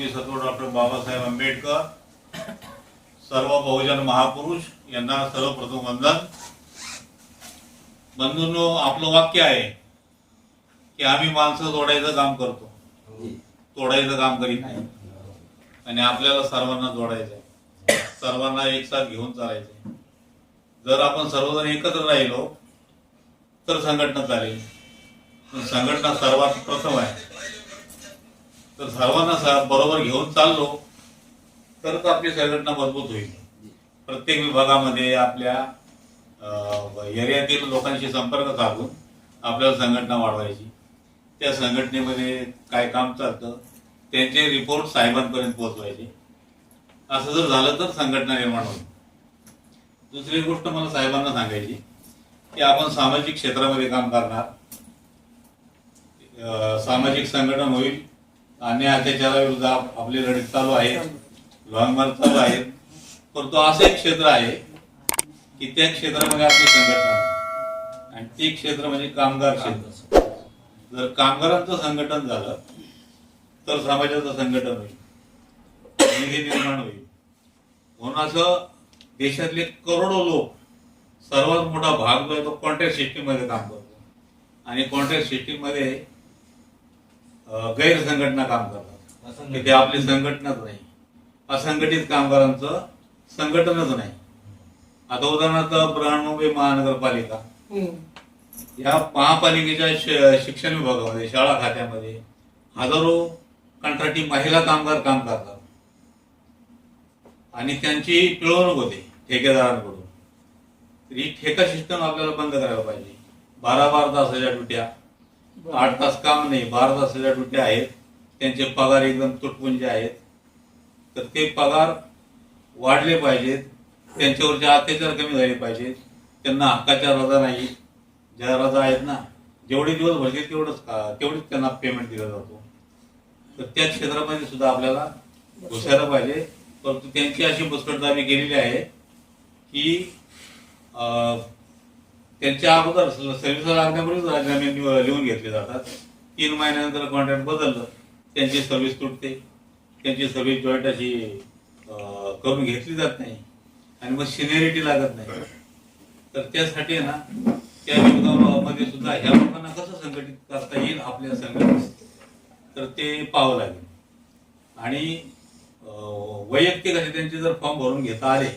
सत्व डॉक्टर बाबासाहेब आंबेडकर सर्व बहुजन महापुरुष यांना सर्वप्रथम वंदन। बंधूंनो, आपलं वाक्य आहे की आम्ही माणसं जोडायचं काम करतो, तोडायचं काम करीत नाही आणि आपल्याला सर्वांना जोडायचं आहे, सर्वांना एक साथ घेऊन चालायचं आहे। जर आपण सर्वजण एकत्र राहिलो तर संघटना चालेल, पण संघटना सर्वात प्रथम आहे। तर सर्वांना बरोबर घेऊन चाललो तरच आपली संघटना मजबूत होईल। प्रत्येक विभागामध्ये आपल्या एरियातील लोकांशी संपर्क साधून आपल्याला संघटना वाढवायची, त्या संघटनेमध्ये काय काम चालतं त्यांचे रिपोर्ट साहेबांपर्यंत पोहोचवायचे। असं जर झालं तर संघटना निर्माण होईल। दुसरी गोष्ट मला साहेबांना सांगायची की आपण सामाजिक क्षेत्रामध्ये काम करणार, सामाजिक संघटन होईल, अन्याय अत्याचाराविरुद्ध आपली लढत चालू आहे, लॉंगमार्च चालू आहे, परंतु असं एक क्षेत्र आहे की त्या क्षेत्रामध्ये आपली संघटना आणि ते क्षेत्र म्हणजे कामगार क्षेत्र। जर कामगारांचं संघटन झालं तर समाजाचं संघटन होईल, निधी निर्माण होईल। म्हणून असं देशातले करोडो लोक, सर्वात मोठा भाग जो आहे तो कॉन्ट्रॅक्ट सिस्टीम मध्ये काम करतो आणि कॉन्ट्रॅक्ट सिस्टीम मध्ये गैर संघटना काम करतात, ते आपली संघटनाच नाही, असंघटित कामगारांचं संघटनच नाही। आता उदाहरणार्थ बृहन्मुंबई महानगरपालिका, या महापालिकेच्या शिक्षण विभागामध्ये, शाळा खात्यामध्ये हजारो कंत्राटी महिला कामगार काम करतात आणि त्यांची पिळवणूक होते ठेकेदारांकडून। ही ठेका सिस्टम आपल्याला बंद करायला पाहिजे। 12-12 तासाच्या ड्युट्या, 8 तास काम नाही, 12 तासाच्या ड्युट्या आहेत, त्यांचे पगार एकदम तुटपुंजे आहेत। तर ते पगार वाढले पाहिजेत, त्यांच्यावरचे अत्याचार कमी झाले पाहिजेत, त्यांना हक्काच्या रजा नाही, ज्या रजा आहेत ना, जेवढे दिवस भरतील तेवढीच त्यांना पेमेंट दिला जातो। तर त्या क्षेत्रामध्ये सुद्धा आपल्याला घुसायला पाहिजे। परंतु त्यांची अशी मुस्कटदाबी केलेली आहे की त्यांच्या अगोदर सर्व्हिसला लागण्यापूर्वीच राजीनामे लिहून घेतले जातात, 3 महिन्यानंतर कॉन्ट्रॅक्ट बदललं, त्यांची सर्व्हिस तुटते, त्यांची सर्व्हिस जॉईंट अशी करून घेतली जात नाही आणि मग सिनियरिटी लागत नाही। तर त्यासाठी ना त्या विभागामध्ये सुद्धा ह्या लोकांना कसं संघटित करता येईल आपल्या संघटनेत, तर ते पाहावं लागेल। आणि वैयक्तिक असे त्यांचे जर फॉर्म भरून घेता आले